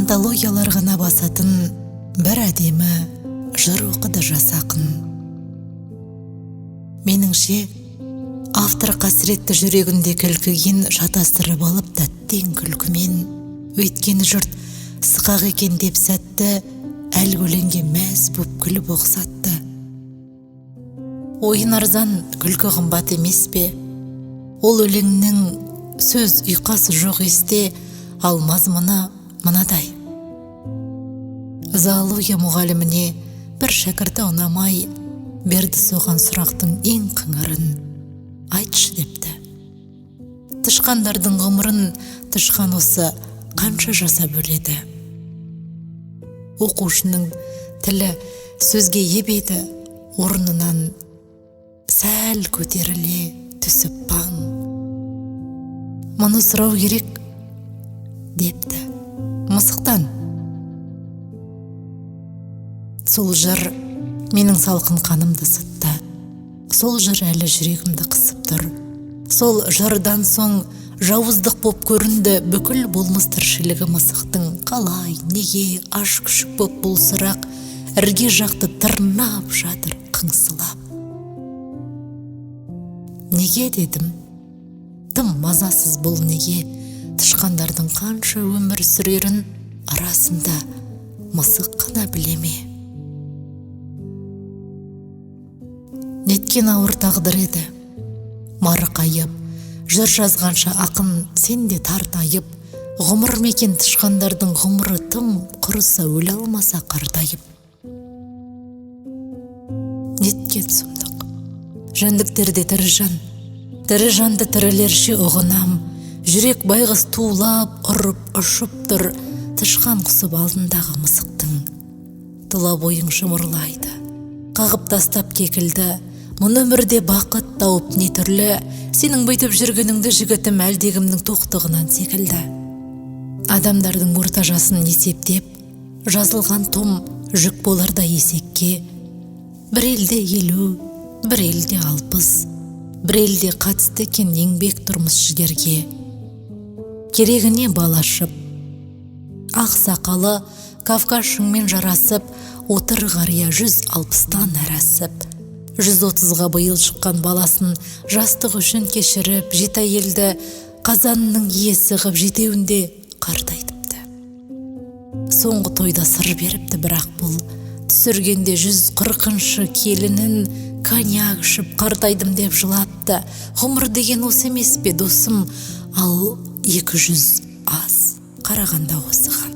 антологиялар ғана басатын бір әдемі жыр оқыды жас ақын. Меніңше, автор қасіретті жүрегінде кілкіген шатастырып алып тәттен күлкімен, өйткені жұрт сықақ екен деп сәтті әлгі өлеңге мәз боп күліп оқсатты. Ойын арзан, күлкі қымбат емес пе? Ол өлеңнің сөз ұйқасы жоқ есте, ал мазмұны мынадай. Зоология мұғаліміне бір шәкірті ұнамай, берді соған сұрақтың ең қыңырын. Айтшы депті. Тышқандардың ғұмырын тышқан осы қанша жасап өледі? Оқушының тілі сөзге ебеді, орнынан сәл көтеріле түсіп паң. Мұны сұрау керек, депті. Мысықтан. Сол жыр менің салқын қанымды сытты. Сол жыр әлі жүрегімді қысып тұр. Сол жырдан соң жауыздық боп көрінді бүкіл болмыс тіршілігі мысықтың. Қалай, неге, аш күшік боп бұл сұрақ ірге жақты тырнап жатыр қыңсылап. Неге дедім? Тым мазасыз бұл неге? Тышқандардың қанша өмір сүрерін арасында мысық қана білеме? Неткен ауыр тағдыр еді. Марқайып, жыр жазғанша ақын сен де тартайып, ғұмыр мекен тышқандардың ғұмыры тым құрыса өле алмаса қартайып. Неткен сұмдық. Жәндіктерде тірі жан, тірі жанды тірілерше ұғынам. Жүрек байғыз тулап, ұрып, ұшып тұр, тышқан құсып алдындағы мысықтың. Тұла бойың шымырлайды, қағып тастап кекілді. Мұн өмірде бақыт тауып не түрлі, сенің бүйтіп жүргеніңді жігітім әлдегімнің тоқтығынан секілді. Адамдардың орта жасын есептеп, жазылған том жүк боларда есекке. Бір елде 50, бір елде 60, бір елде қатысты екен еңбек тұрмыс жігерге. Керегіне балашып, ақ сақалы Кавказ-шыңмен жарасып, отыр қария 160-тан әрасып. 130-ға биыл шыққан баласын жастық үшін кешіріп, жеті әйелді қазанның иесі ғып жетеуінде қартайтыпты. Соңғы тойда сыр беріпті, бірақ бұл түсіргенде 140-шы келінін коньяк ішіп қартайдым деп жылапты. Ғұмыр деген осы емес пе, досым? Ал 200 аз қарағанда осыған.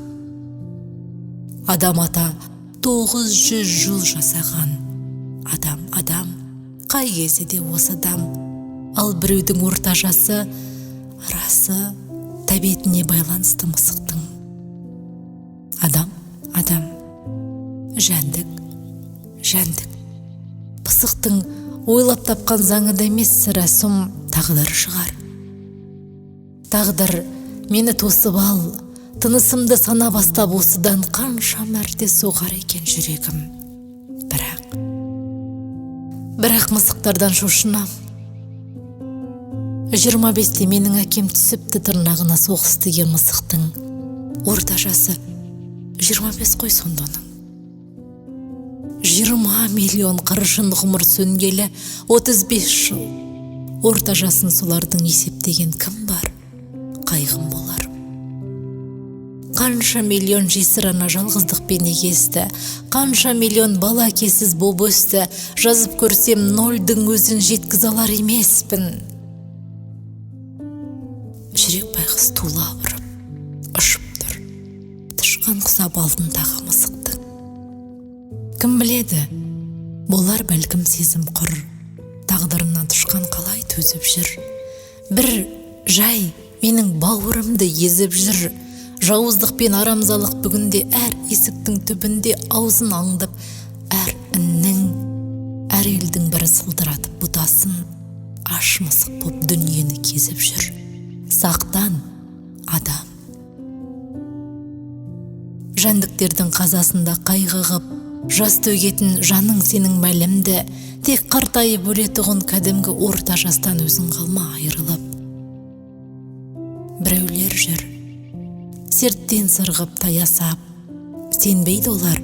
Адам ата 900 жыл жасаған. Адам, қай кезде де осы адам. Ал біреудің орта жасы, арасы тәбетіне байланысты мысықтың. Адам, жәндік. Пысықтың ойлап тапқан заңы да емес, сірә сұм тағдыры шығар. Тағдыр мені тосып ал, тынысымды сана бастап осыдан қанша мәрте соғар екен жүрегім. Бірақ мысықтардан шошынам. 25-те менің әкем түсіпті тырнағына соғыс деген мысықтың. Орта жасы 25 қой сонда оның. 20 миллион қыршын ғұмыр сөнгелі 35 жыл. Орта жасын солардың есептеген кім бар? Қайғым болар. Қанша миллион жесір ана жалғыздықпен егесті, қанша миллион бала кесіз боп өсті, жазып көрсем нольдің өзін жеткіз алар емеспін. Жүрек байғыз тула ұрып, ұшып тұр, тышқан құсап алдындағы мысықтың. Кім біледі, болар бәлкім сезім құр, тағдырынан тышқан қалай төзіп жүр. Бір жай менің бауырымды езіп жүр. Жауыздық пен арамзалық бүгінде әр есіктің түбінде аузын аңдып, әр іннің, әр елдің бірі сылдыратып бұтасын, аш мысық боп дүниені кезіп жүр. Сақтан, адам. Жәндіктердің қазасында қайғығып, жас төгетін жаның сенің мәлімді, тек қартайып өлетұғын кәдімгі орта жастан өзің қалма айырылып. Біреулер жүр, серттен сырғып таясап, сенбейді олар,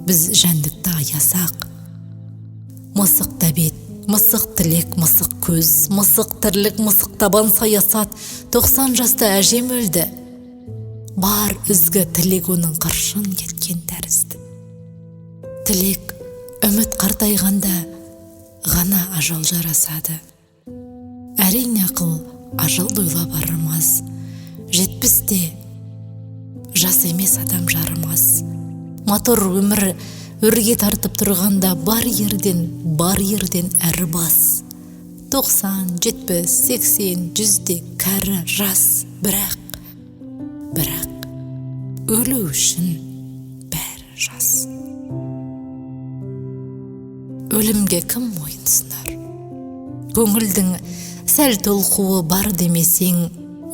біз жәндікті аясақ. Мысық тәбет, мысық тілек, мысық көз, мысық тірлік, мысық табан саясат. 90 жаста әжем өлді. Бар үзгі тілек оның қыршын кеткен тәрізді. Тілек, үміт қартайғанда ғана ажал жарасады. Әрине ақыл ажал дойлап арымас. 70-те жас емес адам жарымас. Мотор өмір өрге тартып тұрғанда бар ерден әрі бас. 90, 70, 80, 100-де кәрі жас. Бірақ өлу үшін бәрі жас. Өлімге кім мойынсынар? Көңілдің сәл толқуы бар демесең,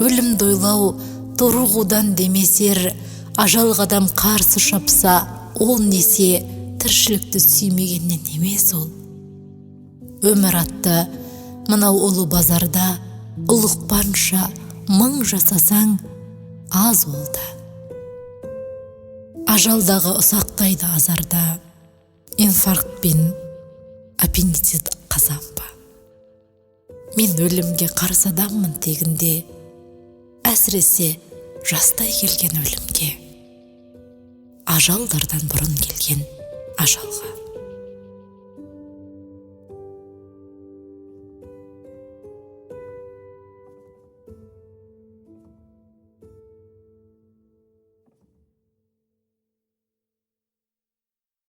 өлім дойлау торығудан демесер, ажал қадам қарсы шапса, ол несе тіршілікті сүймегеннен емес ол. Өмір атты мынау ұлы базарда ұлықпанша мың жасасаң аз олда. Ажалдағы ұсақтайды азарда, инфаркт пен аппендицит қазанба. Мен өлімге қарсы адаммын тегінде, әсіресе жастай келген өлімге, ажалдардан бұрын келген ажалға.